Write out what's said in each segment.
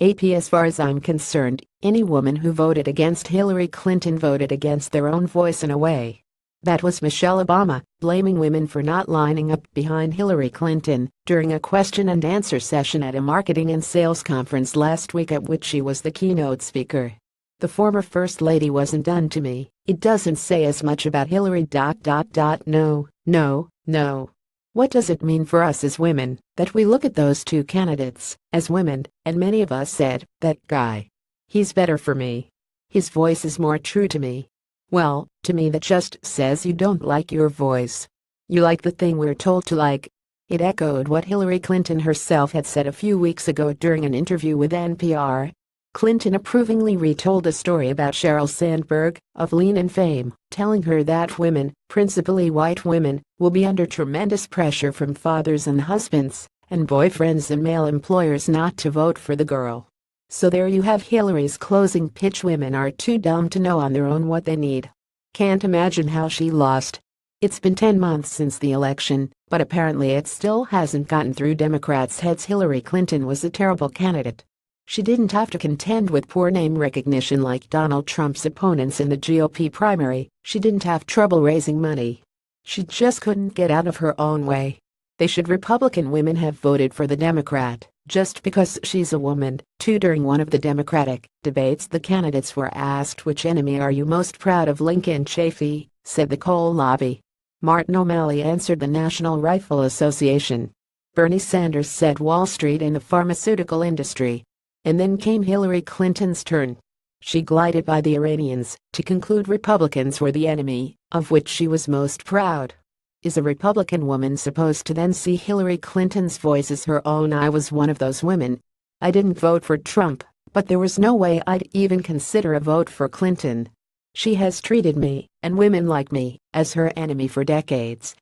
AP As far as I'm concerned, any woman who voted against Hillary Clinton voted against their own voice in a way. That was Michelle Obama, blaming women for not lining up behind Hillary Clinton during a question-and-answer session at a marketing and sales conference last week at which she was the keynote speaker. The former First Lady wasn't done to me. It doesn't say as much about Hillary. No, no, no. What does it mean for us as women that we look at those two candidates as women, and many of us said, that guy. He's better for me. His voice is more true to me. Well, to me that just says you don't like your voice. You like the thing we're told to like. It echoed what Hillary Clinton herself had said a few weeks ago during an interview with NPR. Clinton approvingly retold a story about Sheryl Sandberg of Lean and fame, telling her that women, principally white women, will be under tremendous pressure from fathers and husbands and boyfriends and male employers not to vote for the girl. So there you have Hillary's closing pitch. Women are too dumb to know on their own what they need. Can't imagine how she lost. It's been 10 months since the election, but apparently it still hasn't gotten through Democrats' heads. Hillary Clinton was a terrible candidate. She didn't have to contend with poor name recognition like Donald Trump's opponents in the GOP primary. She didn't have trouble raising money. She just couldn't get out of her own way. Should Republican women have voted for the Democrat just because she's a woman? Too, during one of the Democratic debates, the candidates were asked, which enemy are you most proud of? Lincoln Chafee said the coal lobby. Martin O'Malley answered the National Rifle Association. Bernie Sanders said Wall Street and the pharmaceutical industry. And then came Hillary Clinton's turn. She glided by the Iranians to conclude Republicans were the enemy of which she was most proud. Is a Republican woman supposed to then see Hillary Clinton's voice as her own? I was one of those women. I didn't vote for Trump, but there was no way I'd even consider a vote for Clinton. She has treated me, and women like me, as her enemy for decades.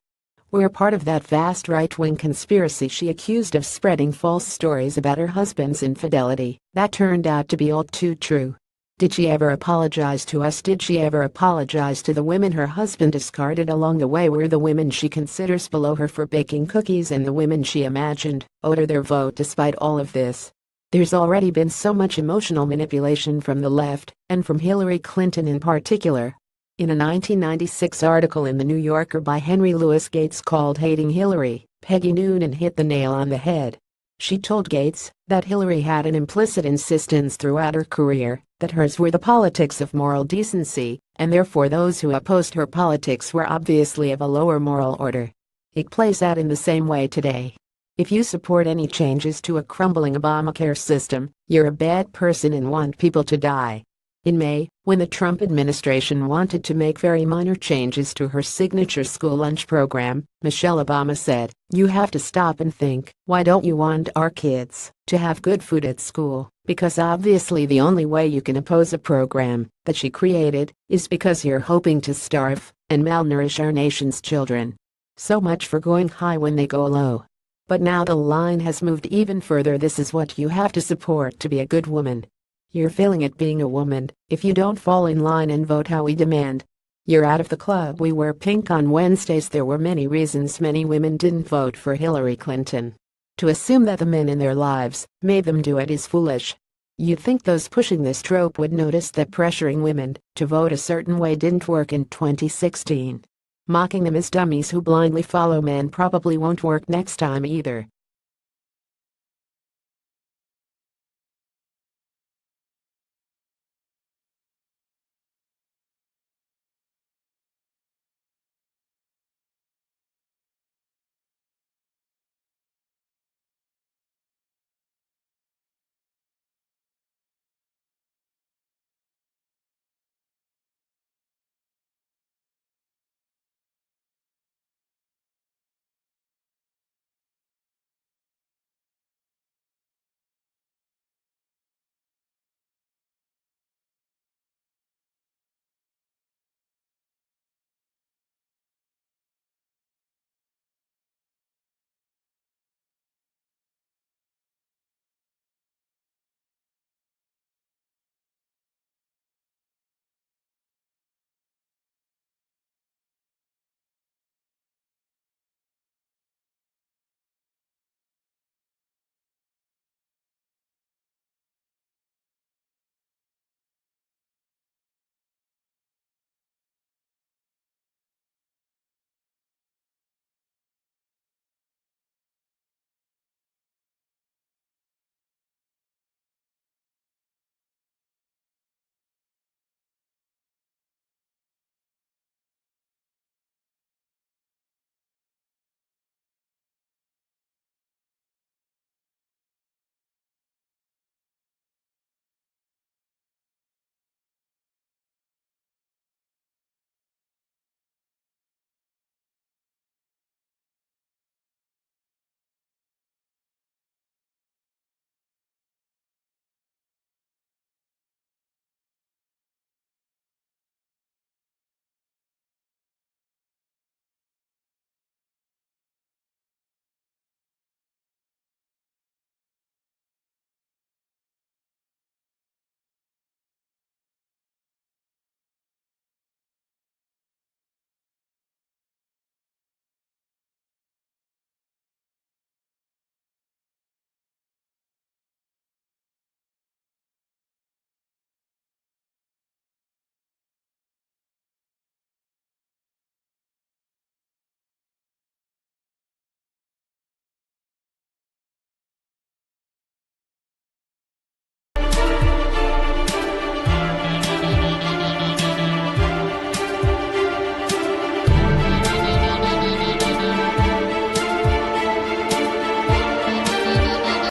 We're part of that vast right-wing conspiracy she accused of spreading false stories about her husband's infidelity that turned out to be all too true. Did she ever apologize to us? Did she ever apologize to the women her husband discarded along the way? Were the women she considers below her for baking cookies and the women she imagined owed her their vote? Despite all of this, there's already been so much emotional manipulation from the left, and from Hillary Clinton in particular. In a 1996 article in The New Yorker by Henry Louis Gates called Hating Hillary, Peggy Noonan hit the nail on the head. She told Gates that Hillary had an implicit insistence throughout her career that hers were the politics of moral decency, and therefore those who opposed her politics were obviously of a lower moral order. It plays out in the same way today. If you support any changes to a crumbling Obamacare system, you're a bad person and want people to die. In May, when the Trump administration wanted to make very minor changes to her signature school lunch program, Michelle Obama said, "You have to stop and think, why don't you want our kids to have good food at school? Because obviously the only way you can oppose a program that she created is because you're hoping to starve and malnourish our nation's children. So much for going high when they go low." But now the line has moved even further. This is what you have to support to be a good woman. You're failing at being a woman if you don't fall in line and vote how we demand. You're out of the club. We wear pink on Wednesdays. There were many reasons many women didn't vote for Hillary Clinton. To assume that the men in their lives made them do it is foolish. You'd think those pushing this trope would notice that pressuring women to vote a certain way didn't work in 2016. Mocking them as dummies who blindly follow men probably won't work next time either.